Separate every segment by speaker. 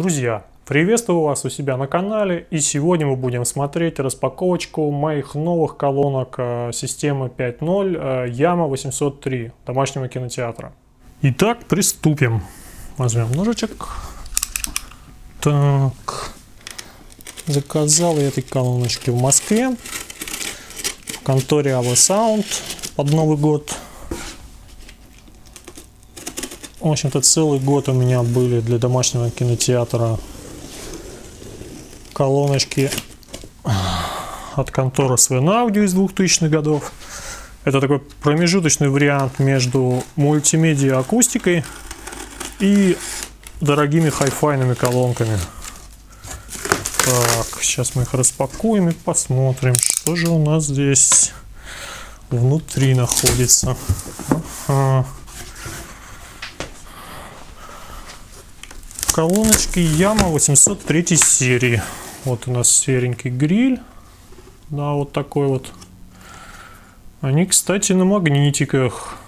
Speaker 1: Друзья, приветствую вас у себя на канале, и сегодня мы будем смотреть распаковочку моих новых колонок системы 5.0 Yamaha 803 домашнего кинотеатра. Итак, приступим. Возьмем ножичек. Так, заказал я эти колоночки в Москве, в конторе AV Sound под Новый год. В общем-то, целый год у меня были для домашнего кинотеатра колоночки от конторы SVN Audio из 2000-х годов. Это такой промежуточный вариант между мультимедиа акустикой и дорогими хай-файными колонками. Так, сейчас мы их распакуем и посмотрим, что же у нас здесь внутри находится. Ага. Колоночки Yamaha 803 серии. Вот у нас серенький гриль. Да, вот такой вот. Они, кстати, на магнитиках,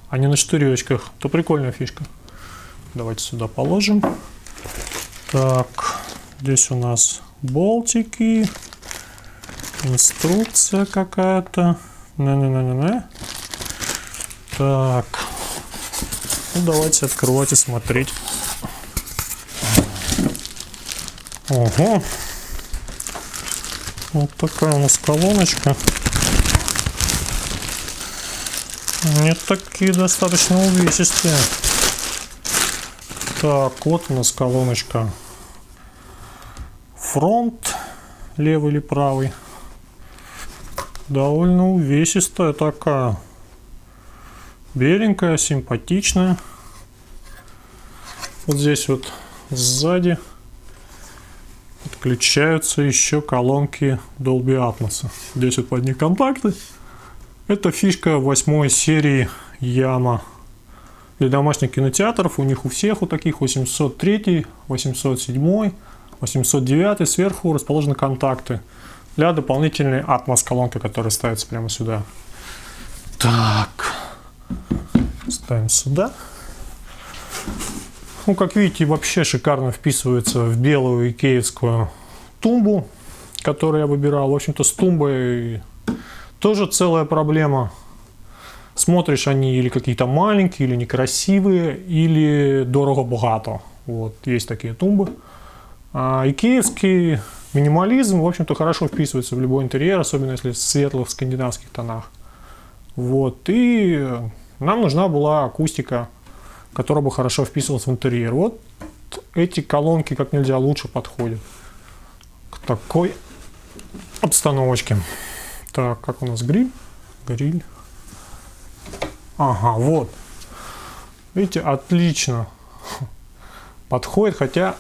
Speaker 1: а не на штыречках. Это прикольная фишка. Давайте сюда положим. Так, здесь у нас болтики. Инструкция какая-то. Так. Ну, давайте открывать и смотреть. Ого, вот такая у нас колоночка. Нет, такие достаточно увесистые. Так, вот у нас колоночка. Фронт, левый или правый. Довольно увесистая такая. Беленькая, симпатичная. Вот здесь вот сзади подключаются еще колонки Dolby Atmos. Здесь вот под них контакты. Это фишка 8 серии Yamaha для домашних кинотеатров. У них у всех у таких 803, 807, 809 сверху расположены контакты для дополнительной Atmos колонки, которая ставится прямо сюда. Так, ставим сюда. Ну, как видите, вообще шикарно вписывается в белую икеевскую тумбу, которую я выбирал. В общем-то, с тумбой тоже целая проблема. Смотришь, они или какие-то маленькие, или некрасивые, или дорого-богато. Вот, есть такие тумбы. А икеевский минимализм, в общем-то, хорошо вписывается в любой интерьер, особенно если в светлых скандинавских тонах. Вот, и нам нужна была акустика, которая бы хорошо вписывалась в интерьер. Вот эти колонки как нельзя лучше подходят к такой обстановочке. Так, как у нас гриль? Гриль. Ага, вот. Видите, отлично подходит, хотя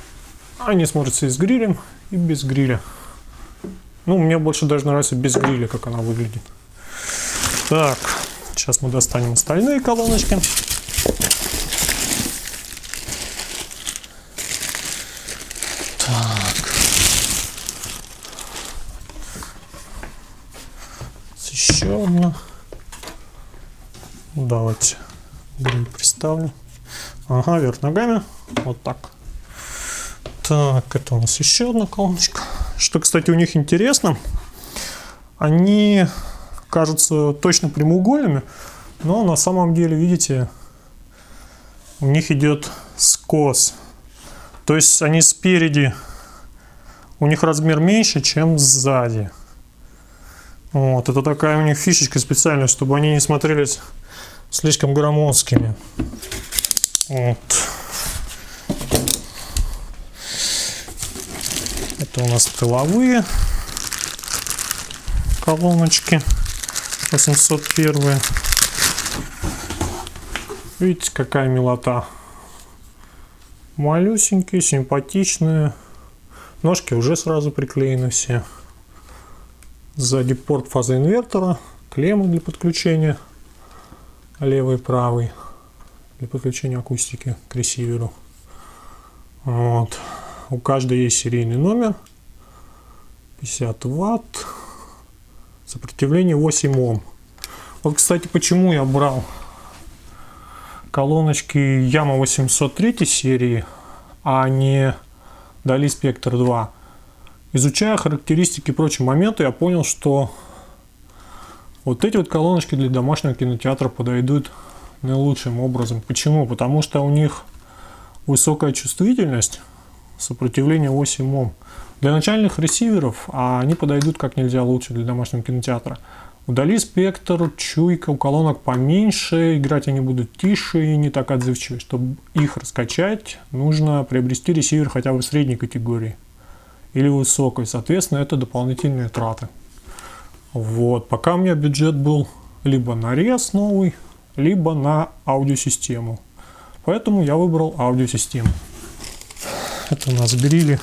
Speaker 1: они смотрятся и с грилем, и без гриля. Ну, мне больше даже нравится без гриля, как она выглядит. Так, сейчас мы достанем остальные колоночки. Еще одна. Давайте гриль приставлю. Ага, вверх ногами. Вот так. Так, это у нас еще одна колоночка. Что, кстати, у них интересно, они кажутся точно прямоугольными, но на самом деле, видите, у них идет скос. То есть они спереди, у них размер меньше, чем сзади. Вот, это такая у них фишечка специальная, чтобы они не смотрелись слишком громоздкими. Вот. Это у нас тыловые колоночки 801. Видите, какая милота. Малюсенькие, симпатичные. Ножки уже сразу приклеены все. Сзади порт фазоинвертора, клеммы для подключения, левый и правый, для подключения акустики к ресиверу. Вот. У каждой есть серийный номер, 50 Вт, сопротивление 8 Ом. Вот, кстати, почему я брал колоночки Yamaha 803 серии, а не DALI Spectre 2. Изучая характеристики и прочие моменты, я понял, что вот эти вот колоночки для домашнего кинотеатра подойдут наилучшим образом. Почему? Потому что у них высокая чувствительность, сопротивление 8 Ом. Для начальных ресиверов они подойдут как нельзя лучше для домашнего кинотеатра. У DALI Spectre чуйка у колонок поменьше, играть они будут тише и не так отзывчивы. Чтобы их раскачать, нужно приобрести ресивер хотя бы средней категории или высокой. Соответственно, это дополнительные траты. Вот. Пока у меня бюджет был либо на рез новый, либо на аудиосистему. Поэтому я выбрал аудиосистему. Это у нас грили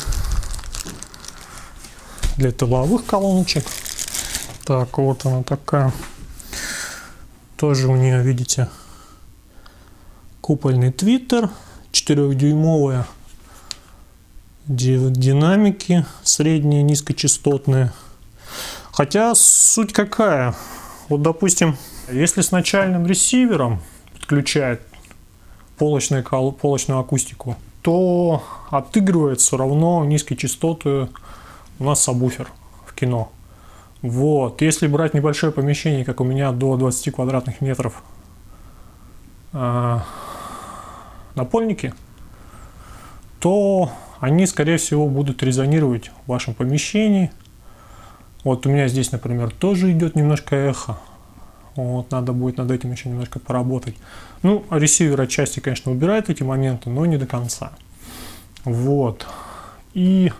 Speaker 1: для тыловых колоночек. Так, вот она такая. Тоже у нее, видите, купольный твиттер, 4-дюймовые динамики, средние, низкочастотные. Хотя суть какая? Вот, допустим, если с начальным ресивером подключает полочную акустику, то отыгрывает все равно низкие частоты у нас сабвуфер в кино. Вот. Если брать небольшое помещение, как у меня, до 20 квадратных метров напольники, то они, скорее всего, будут резонировать в вашем помещении. Вот у меня здесь, например, тоже идет немножко эхо. Вот, надо будет над этим еще немножко поработать. Ну, ресивер отчасти, конечно, убирает эти моменты, но не до конца. Вот. И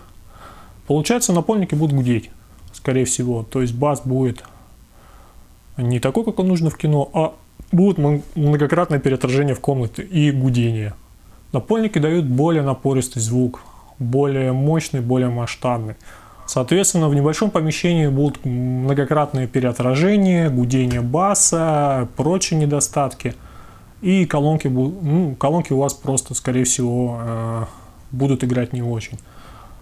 Speaker 1: получается, напольники будут гудеть, скорее всего. То есть бас будет не такой, как он нужно в кино, а будет многократное переотражение в комнате и гудение. Напольники дают более напористый звук, более мощный, более масштабный. Соответственно, в небольшом помещении будут многократные переотражения, гудение баса, прочие недостатки. И колонки у вас просто, скорее всего, будут играть не очень.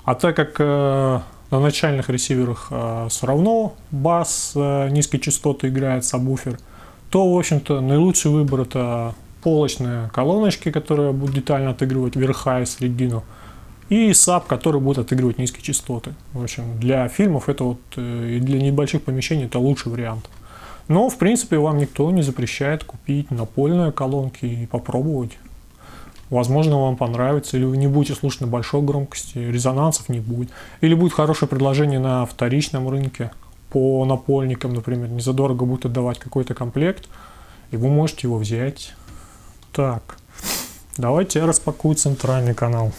Speaker 1: А так как на начальных ресиверах все равно бас низкой частоты играет сабвуфер, то, в общем-то, наилучший выбор — это полочные колоночки, которые будут детально отыгрывать верха и середину, и саб, который будет отыгрывать низкие частоты. В общем, для фильмов это вот и для небольших помещений это лучший вариант. Но, в принципе, вам никто не запрещает купить напольные колонки и попробовать. Возможно, вам понравится, или вы не будете слушать на большой громкости, резонансов не будет. Или будет хорошее предложение на вторичном рынке по напольникам, например, незадорого будет отдавать какой-то комплект, и вы можете его взять. Так, давайте я распакую центральный канал.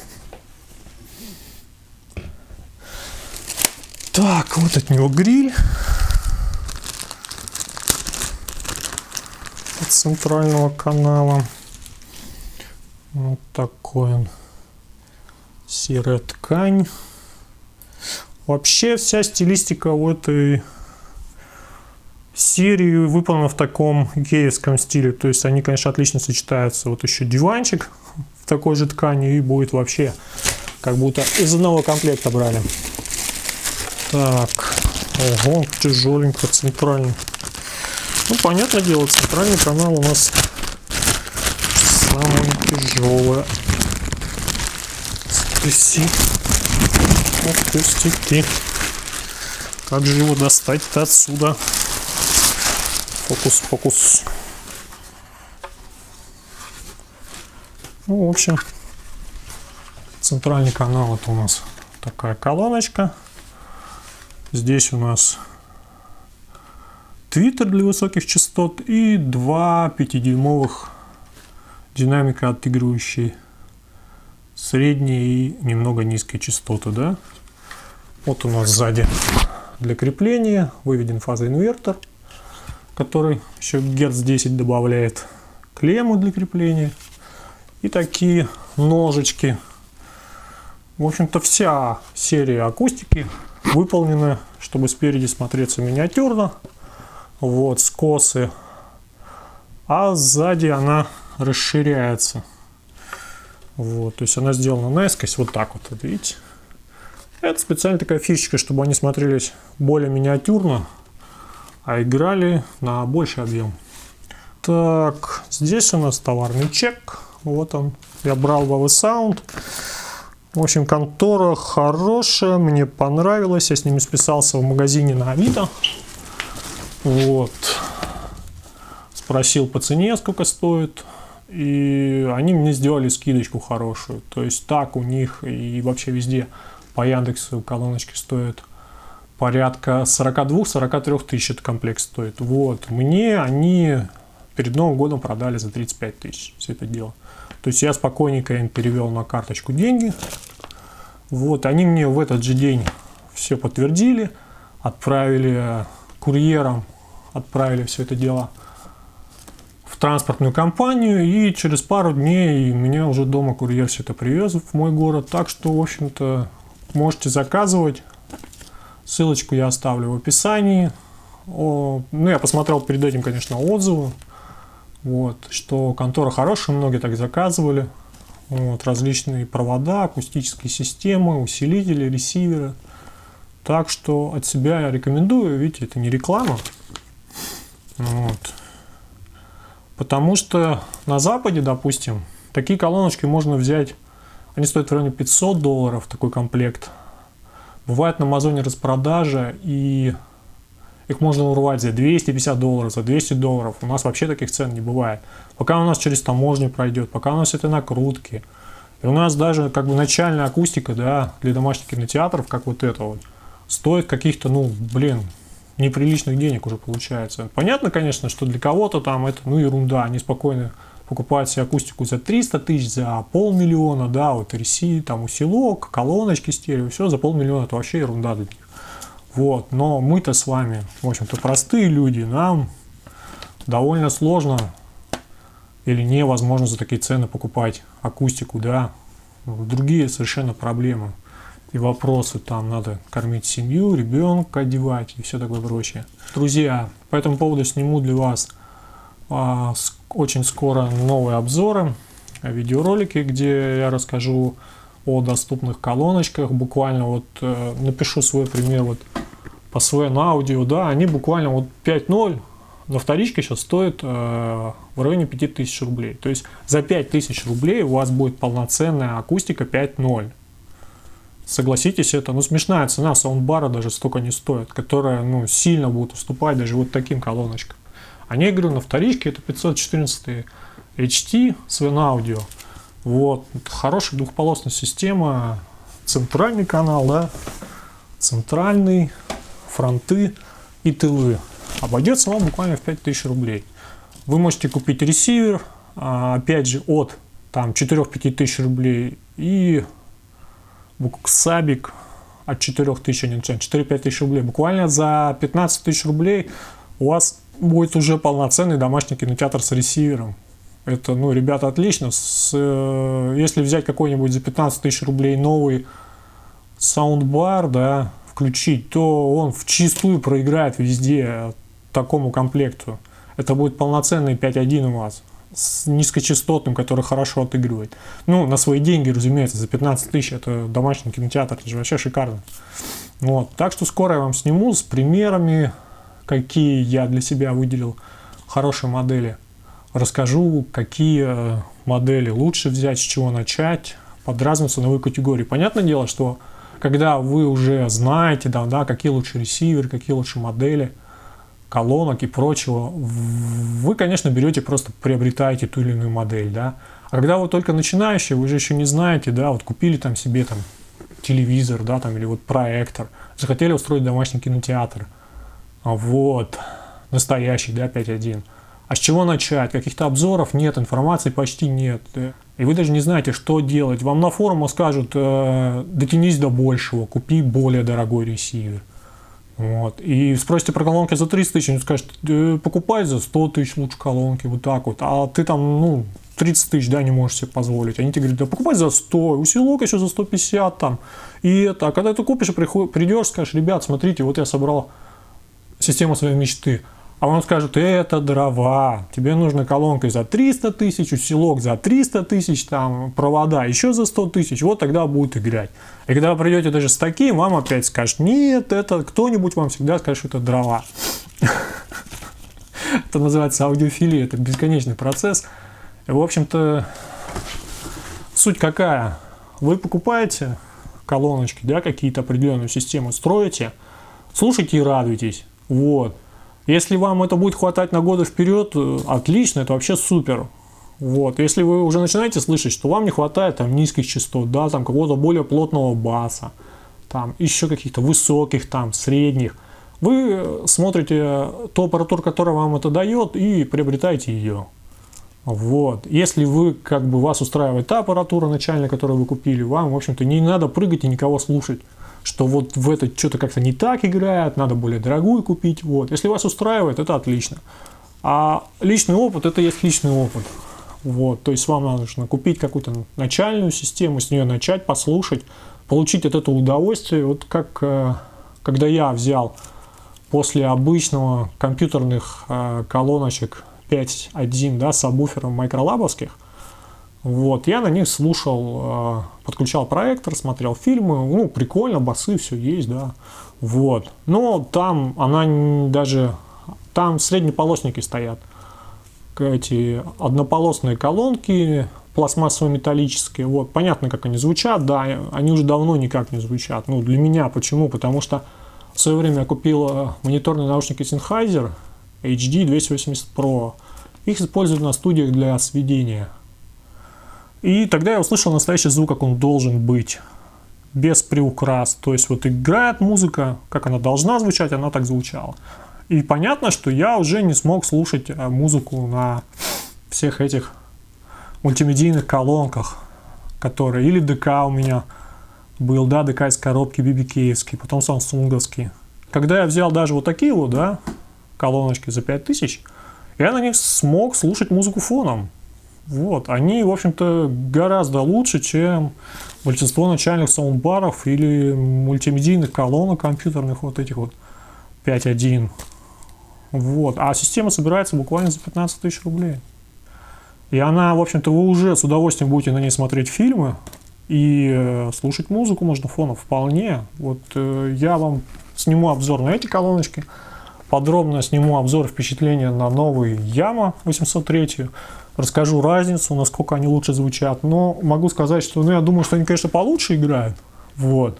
Speaker 1: Так, вот от него гриль. От центрального канала. Вот такой он. Серая ткань. Вообще вся стилистика у этой серии выполнена в таком икеевском стиле. То есть они, конечно, отлично сочетаются. Вот еще диванчик в такой же ткани, и будет вообще как будто из одного комплекта брали. Так, ого, тяжеленько, центральный. Ну, понятное дело, центральный канал у нас самое тяжелое. Пустяки. Как же его достать-то отсюда? Фокус. Ну, в общем, центральный канал — это у нас такая колоночка. Здесь у нас твиттер для высоких частот и 2 5-дюймовых динамика, отыгрывающие средние и немного низкие частоты, да? Вот у нас сзади для крепления выведен фазоинвертор, который еще Герц 10 добавляет, клемму для крепления и такие ножички. В общем-то, вся серия акустики выполнена, чтобы спереди смотреться миниатюрно, вот, скосы, а сзади она расширяется. Вот, то есть она сделана наискось, вот так вот, видите. Это специально такая фишечка, чтобы они смотрелись более миниатюрно, а играли на больший объем. Так, здесь у нас товарный чек. Вот он. Я брал в AV Sound. В общем, контора хорошая, мне понравилось. Я с ними списался в магазине на Авито. Вот. Спросил по цене, сколько стоит. И они мне сделали скидочку хорошую. То есть так у них и вообще везде по Яндексу колоночки стоят порядка 42-43 тысяч этот комплект стоит. Вот. Мне они перед Новым годом продали за 35 тысяч все это дело. То есть я спокойненько им перевел на карточку деньги. Вот. Они мне в этот же день все подтвердили. Отправили курьером, отправили все это дело в транспортную компанию. И через пару дней меня уже дома курьер все это привез в мой город. Так что, в общем-то, можете заказывать. Ссылочку я оставлю в описании. Ну, я посмотрел перед этим, конечно, отзывы. Вот, что контора хорошая, многие так заказывали. Вот, различные провода, акустические системы, усилители, ресиверы. Так что от себя я рекомендую. Видите, это не реклама. Вот. Потому что на Западе, допустим, такие колоночки можно взять. Они стоят в районе $500, такой комплект. Бывает на Амазоне распродажа, и их можно урвать за $250, за $200. У нас вообще таких цен не бывает. Пока у нас через таможню пройдет, пока у нас это накрутки. И у нас даже как бы начальная акустика, да, для домашних кинотеатров, как вот это вот, стоит каких-то, ну, блин, неприличных денег уже получается. Понятно, конечно, что для кого-то там это, ну, ерунда. Они спокойно покупают себе акустику за 300 тысяч, за 500 000, да, вот ресивер, там усилок, колоночки стерео, все за 500 000, это вообще ерунда для них. Вот, но мы-то с вами, в общем-то, простые люди, нам довольно сложно или невозможно за такие цены покупать акустику, да, другие совершенно проблемы и вопросы, там надо кормить семью, ребенка одевать и все такое прочее. Друзья, по этому поводу сниму для вас очень скоро новые обзоры, видеоролики, где я расскажу о доступных колоночках, буквально вот напишу свой пример вот по своему аудио, да, они буквально вот 5.0 на вторичке сейчас стоит в районе 5000 рублей. То есть за 5000 рублей у вас будет полноценная акустика 5.0. Согласитесь, это, ну, смешная цена, саундбара даже столько не стоит, которая, ну, сильно будет уступать даже вот таким колоночкам. Они, я говорю, на вторичке это 514 HT Sven Audio. Вот, хорошая двухполосная система, центральный канал, да, центральный, фронты и тылы. Обойдется вам буквально в 5000 рублей. Вы можете купить ресивер, опять же, от там 4-5 тысяч рублей, и сабик от 4000, 4-5 тысяч рублей. Буквально за 15 тысяч рублей у вас будет уже полноценный домашний кинотеатр с ресивером. Это, ну, ребята, отлично. Если взять какой-нибудь за 15 тысяч рублей новый саундбар, да, включить, то он в чистую проиграет везде такому комплекту. Это будет полноценный 5.1 у вас с низкочастотным, который хорошо отыгрывает. Ну, на свои деньги, разумеется, за 15 тысяч это домашний кинотеатр, это же вообще шикарно. Вот. Так что скоро я вам сниму с примерами, какие я для себя выделил хорошие модели. Расскажу, какие модели лучше взять, с чего начать, под разную ценовую категорию. Понятное дело, что когда вы уже знаете, да, какие лучше ресиверы, какие лучше модели, колонок и прочего, вы, конечно, берете, просто приобретаете ту или иную модель, да. А когда вы только начинающий, вы же еще не знаете, да, вот купили там себе там телевизор, да, там, или вот проектор, захотели устроить домашний кинотеатр, вот, настоящий, да, 5.1. А с чего начать? Каких-то обзоров нет, информации почти нет. И вы даже не знаете, что делать. Вам на форумах скажут, дотянись до большего, купи более дорогой ресивер. Вот. И спросите про колонки за 300 тысяч, он скажет, покупай за 100 тысяч лучше колонки, вот так вот. А ты там, ну, 30 тысяч, да, не можешь себе позволить. Они тебе говорят, да покупай за 100, усилок еще за 150 там. И это, а когда ты купишь, придешь, скажешь, ребят, смотрите, вот я собрал систему своей мечты. А он скажет, это дрова, тебе нужна колонка за 300 тысяч, усилок за 300 тысяч, там, провода еще за 100 тысяч, вот тогда будет играть. И когда вы придете даже с таким, вам опять скажут, нет, это кто-нибудь вам всегда скажет, что это дрова. Это называется аудиофилия, это бесконечный процесс. И, в общем-то, суть какая? вы покупаете колоночки, да, какие-то определенную систему строите, слушайте и радуйтесь. Вот. Если вам это будет хватать на годы вперед, отлично, это вообще супер. Вот. Если вы уже начинаете слышать, что вам не хватает там низких частот, да, там какого-то более плотного баса, там еще каких-то высоких, там средних, вы смотрите ту аппаратуру, которая вам это дает, и приобретаете ее. Вот. Если вы, как бы, вас устраивает та аппаратура начальная, которую вы купили, вам, в общем-то, не надо прыгать и никого слушать, что вот в это что-то как-то не так играет, надо более дорогую купить. Вот. Если вас устраивает, это отлично. А личный опыт – это есть личный опыт. Вот. То есть вам нужно купить какую-то начальную систему, с нее начать, послушать, получить от этого удовольствие. Вот как когда я взял после обычного компьютерных колоночек 5.1, да, сабвуферов микролабовских, вот, я на них слушал, подключал проектор, смотрел фильмы, ну, прикольно, басы, все есть, да, вот, но там она даже, там среднеполосники стоят, эти однополосные колонки, пластмассово-металлические, вот, понятно, как они звучат, да, они уже давно никак не звучат, ну, для меня, почему, потому что в свое время я купил мониторные наушники Sennheiser HD 280 Pro, их используют на студиях для сведения. И тогда я услышал настоящий звук, как он должен быть, без приукрас. То есть вот играет музыка, как она должна звучать, она так звучала. И понятно, что я уже не смог слушать музыку на всех этих мультимедийных колонках, которые... Или ДК у меня был, да, ДК из коробки BBK-евский, потом самсунговский. Когда я взял даже вот такие вот, да, колоночки за 5000, я на них смог слушать музыку фоном. Вот. Они, в общем-то, гораздо лучше, чем большинство начальных саундбаров или мультимедийных колонок компьютерных, вот этих вот 5.1. Вот. А система собирается буквально за 15 тысяч рублей. И она, в общем-то, вы уже с удовольствием будете на ней смотреть фильмы и слушать музыку можно фоном вполне. Вот я вам сниму обзор на эти колоночки. Подробно сниму обзор впечатления на новый Yamaha 803. Расскажу разницу, насколько они лучше звучат. Но могу сказать, что, ну, я думаю, что они, конечно, получше играют. Вот.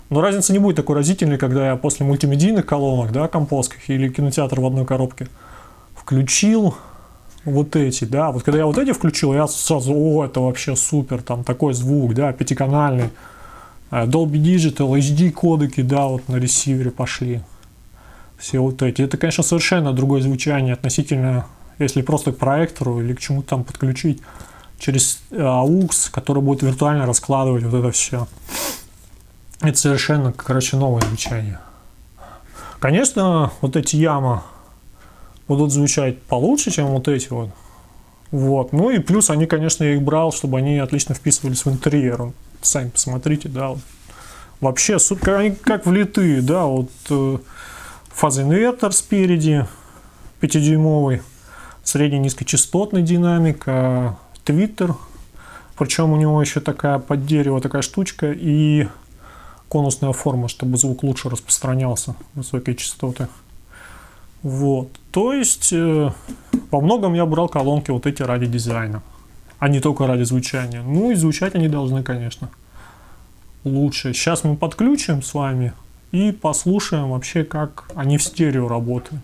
Speaker 1: Но разница не будет такой разительной, когда я после мультимедийных колонок, да, композских или кинотеатр в одной коробке включил вот эти, да. Вот когда я вот эти включил, я сразу, о, это вообще супер, там такой звук, да, пятиканальный. Dolby Digital, HD кодеки, да, вот на ресивере пошли. Все вот эти. Это, конечно, совершенно другое звучание относительно, если просто к проектору или к чему-то там подключить через AUX, который будет виртуально раскладывать вот это все. Это совершенно, короче, новое звучание. Конечно, вот эти Yamaha будут звучать получше, чем вот эти вот. Вот. Ну и плюс они, конечно, я их брал, чтобы они отлично вписывались в интерьер. Сами посмотрите, да. Вот. Вообще, они как влитые, да, вот фазоинвертор спереди, 5-дюймовый, средний низкочастотный динамик, твиттер, причем у него еще такая под дерево такая штучка и конусная форма, чтобы звук лучше распространялся, высокие частоты. Вот, то есть во многом я брал колонки вот эти ради дизайна, а не только ради звучания. Ну и звучать они должны, конечно, лучше. Сейчас мы подключим с вами и послушаем вообще, как они в стерео работают.